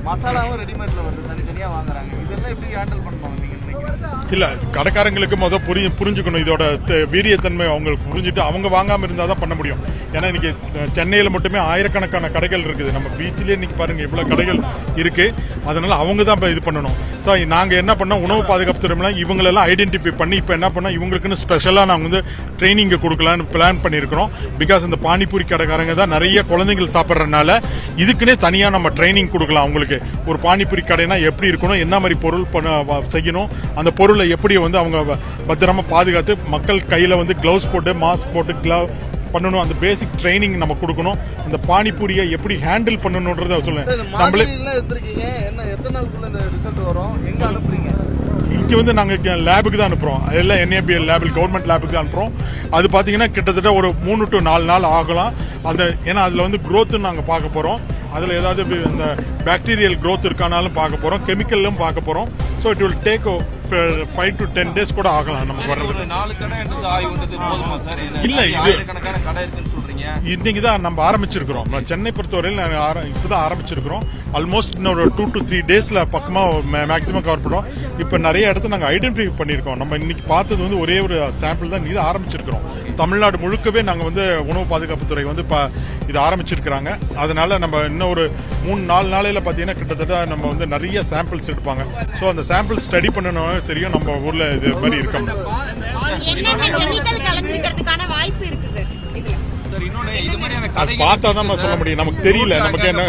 மசாலாவும் ரெடிமேட்ல வருது, தனித்தனியா வாங்குறாங்க. இதெல்லாம் எப்படி ஹேண்டில் பண்ணுவாங்க நீங்க நினைக்கிறீங்க? இல்ல கடைக்காரங்களுக்கு புரிஞ்சுக்கணும் இதோட வீரியத்தன்மை அவங்களுக்கு புரிஞ்சுட்டு அவங்க வாங்காம இருந்தா தான் பண்ண முடியும். ஏன்னா இன்னைக்கு சென்னையில மட்டுமே ஆயிரக்கணக்கான கடைகள் இருக்குது. நம்ம பீச்சிலே இன்னைக்கு பாருங்க எவ்வளவு கடைகள் இருக்கு. அதனால அவங்க தான் இது பண்ணணும். ஸோ நாங்க என்ன பண்ணோம், உணவு பாதுகாப்பு துறையில இவங்களெல்லாம் ஐடென்டிஃபை பண்ணி இப்போ என்ன பண்ணோம், இவங்களுக்குன்னு ஸ்பெஷலா நாங்கள் வந்து ட்ரைனிங் கொடுக்கலான்னு பிளான் பண்ணியிருக்கிறோம். பிகாஸ் இந்த பானிபூரி கடைக்காரங்க தான் நிறைய குழந்தைகள் சாப்பிட்றதுனால இதுக்குன்னே தனியாக நம்ம ட்ரைனிங் கொடுக்கலாம். அவங்களுக்கு ஒரு பானிபூரி கடைனா எப்படி இருக்கணும், என்ன மாதிரி பொருள் செய்யணும், அந்த பொருளை எப்படி வந்து அவங்க பத்திரமா பாதுகாத்து மக்கள் கையில் வந்து கிளவுஸ் போட்டு மாஸ்க் போட்டு பண்ணணும். அந்த பேசிக் ட்ரைனிங் நம்ம கொடுக்கணும். அந்த பானிபூரியை எப்படி ஹேண்டில் பண்ணணும்ன்றத சொல்லுங்க. நம்மளே எத்தனை நாளுக்குள்ள இந்த ரிசல்ட் வரும், எங்க அனுப்புறீங்க? இங்கே வந்து நாங்கள் லேபுக்கு தான் அனுப்புகிறோம். எல்லாம் NABL லேபில் கவர்மெண்ட் லேபுக்கு தான் அனுப்புகிறோம். அது பார்த்தீங்கன்னா கிட்டத்தட்ட ஒரு 3 to 4 நாள் ஆகலாம். ஏன்னா அதில் வந்து க்ரோத்து நாங்கள் பார்க்க போகிறோம். அதில் ஏதாவது இந்த பாக்டீரியல் க்ரோத் இருக்கானாலும் பார்க்க போகிறோம், கெமிக்கலும் பார்க்க போகிறோம். So it will take 5 to 10 days கூட ஆகலாம் நமக்கு வர்றது. இல்லை இது இன்னைக்கு தான் நம்ம ஆரம்பிச்சிருக்கிறோம். சென்னை பொறுத்தவரையில் இப்போதான் ஆரம்பிச்சிருக்கிறோம். ஆல்மோஸ்ட் இன்னொரு 2 to 3 daysல பக்கமாக மேக்ஸிமம் கவர் பண்ணுறோம். இப்போ நிறைய இடத்த நாங்கள் ஐடென்டிஃபை பண்ணியிருக்கோம். நம்ம இன்னைக்கு பார்த்தது வந்து ஒரே ஒரு சாம்பிள் தான் இது ஆரம்பிச்சிருக்கிறோம். தமிழ்நாடு முழுக்கவே நாங்கள் வந்து உணவு பாதுகாப்புத்துறை வந்து இது ஆரம்பிச்சிருக்கிறாங்க. அதனால நம்ம இன்னும் ஒரு 3-4 நாளையில் பார்த்தீங்கன்னா கிட்டத்தட்ட நம்ம வந்து நிறைய சாம்பிள்ஸ் எடுப்பாங்க. ஸோ அந்த சாம்பிள் ஸ்டடி பண்ணணும் தெரியும் நம்ம ஊர்ல இது மாதிரி இருக்கோம். பார்த்தா தான் சொல்ல முடியும், நமக்கு தெரியல. நமக்கு என்ன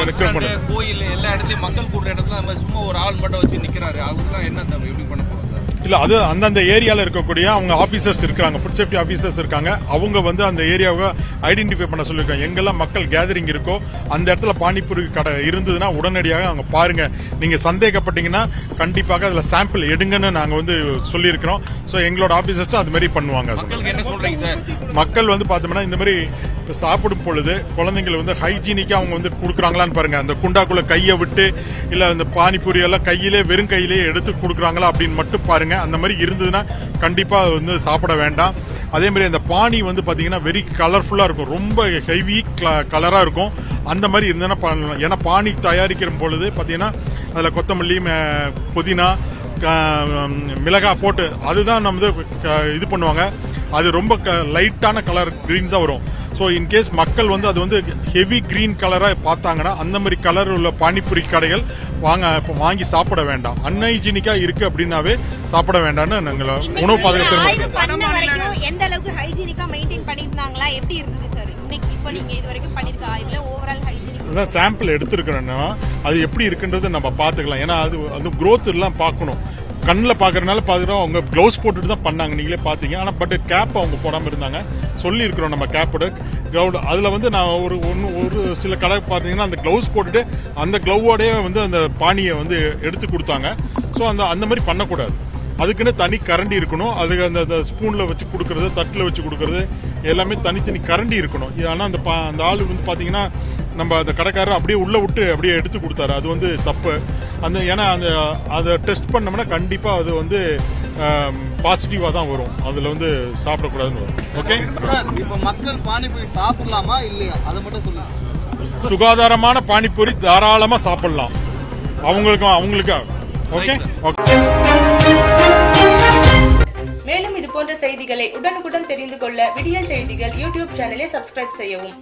கோயில் எல்லா இடத்துலயும் மக்கள் கூடுற இடத்துல சும்மா ஒரு ஆள் மட்டும் வச்சு நிக்கிறாரு. அவங்கலாம் என்ன எப்படி பண்ண போறாங்க? இல்ல அது அந்தந்த ஏரியாவில் இருக்கக்கூடிய அவங்க ஆஃபீஸர்ஸ் இருக்காங்க, ஃபுட் சேஃப்டி ஆஃபீஸர்ஸ் இருக்காங்க. அவங்க வந்து அந்த ஏரியாவை ஐடென்டிஃபை பண்ண சொல்லியிருக்காங்க. எங்கெல்லாம் மக்கள் கேதரிங் இருக்கோ அந்த இடத்துல பானிபூரி கடை இருந்ததுன்னா உடனடியாக அவங்க பாருங்க. நீங்க சந்தேகப்பட்டீங்கன்னா கண்டிப்பாக அதுல சாம்பிள் எடுங்கன்னு நாங்க வந்து சொல்லியிருக்கிறோம். ஸோ எங்களோட ஆஃபீஸர்ஸ் அது மாதிரி பண்ணுவாங்க. மக்கள் வந்து பார்த்தோம்னா இந்த மாதிரி சாப்பிடும் பொழுது குழந்தைங்களை வந்து ஹைஜீனிக்கா அவங்க வந்து கொடுக்குறாங்களான்னு பாருங்க. அந்த குண்டாக்குள்ள கையை விட்டு இல்ல அந்த பானிபூரி எல்லாம் கையிலே வெறும் கையிலே எடுத்து கொடுக்குறாங்களா அப்படின்னு மட்டும் பாருங்க. அந்த மாதிரி இருந்ததுன்னா கண்டிப்பா வந்து சாப்பிட வேண்டாம். அதே மாதிரி அந்த பானி வந்து பாத்தீங்கன்னா வெரி கலர்ஃபுல்லா இருக்கும், ரொம்ப ஹெவி கலரா இருக்கும். அந்த மாதிரி இருந்ததுன்னா பண்ணலாம். ஏன்னா பானி தயாரிக்கிற பொழுது பாத்தீங்கன்னா அதுல கொத்தமல்லி, புதினா, மிளகாய் போட்டு அதுதான் நம்ம இது பண்ணுவாங்க. அது ரொம்ப லைட்டான கலர் கிரீன் தான் வரும். ஸோ இன்கேஸ் மக்கள் வந்து அது வந்து ஹெவி கிரீன் கலராக பார்த்தாங்கன்னா அந்த மாதிரி கலர் உள்ள பானிபூரி கடைகள் வாங்கி சாப்பிட வேண்டாம். அன்ஹைஜீனிக்கா இருக்கு அப்படின்னாவே சாப்பிட வேண்டாம்னு நாங்கள் உணவு பாதுகாப்பு எந்த அளவுக்கு ஹைஜீனிக்கா மெயின்டைன் பண்ணிருந்தாங்களா, எப்படி இருந்தது சார்? இன்னைக்கு இப்போ நீங்க இது வரைக்கும் பண்ணிருக்க ஆய்வுல ஓவரால் ஹைஜீனிக் சாம்பிள் எடுத்துருக்கிறோன்னா அது எப்படி இருக்குன்றது நம்ம பார்த்துக்கலாம். ஏன்னா அது க்ரோத் எல்லாம் பார்க்கணும். கண்ணில் பார்க்கறதுனால பார்க்குறோம். அவங்க க்ளவுஸ் போட்டுட்டு தான் பண்ணாங்க, நீங்களே பார்த்தீங்க. ஆனால் பட் கேப் அவங்க போடாமல் இருந்தாங்க. சொல்லியிருக்கிறோம் நம்ம கேப்போட க்ளவுட். அதில் வந்து நான் ஒரு சில கடை பார்த்தீங்கன்னா அந்த க்ளவுஸ் போட்டுட்டு அந்த க்ளவோடய வந்து அந்த பானியை வந்து எடுத்து கொடுத்தாங்க. ஸோ அந்த மாதிரி பண்ணக்கூடாது. அதுக்குன்னு தனி கரண்டி இருக்கணும். அதுக்கு அந்த ஸ்பூனில் வச்சு கொடுக்கறது, தட்டில் வச்சு கொடுக்கறது எல்லாமே தனித்தனி கரண்டி இருக்கணும். ஆனால் அந்த ஆள் வந்து பார்த்தீங்கன்னா நம்ம அந்த கடைக்காரர் அப்படியே உள்ளே விட்டு அப்படியே எடுத்து கொடுத்தாரு. அது வந்து தப்பு. ஏன்னா அதை டெஸ்ட் பண்ணோம்னா கண்டிப்பாக அது வந்து பாசிட்டிவாக தான் வரும். அதில் வந்து சாப்பிடக்கூடாதுன்னு வரும். ஓகே, இப்போ மக்கள் பானிபூரி சாப்பிடலாமா இல்லையா அதை மட்டும் சொல்லுங்க. சுகாதாரமான பானிபூரி தாராளமாக சாப்பிடலாம் அவங்களுக்காக. ஓகே. மேலும் இது போன்ற செய்திகளை உடனுக்குடன் தெரிந்து கொள்ள விடியல் செய்திகள் யூடியூப் சேனலை சப்ஸ்கிரைப் செய்யவும்.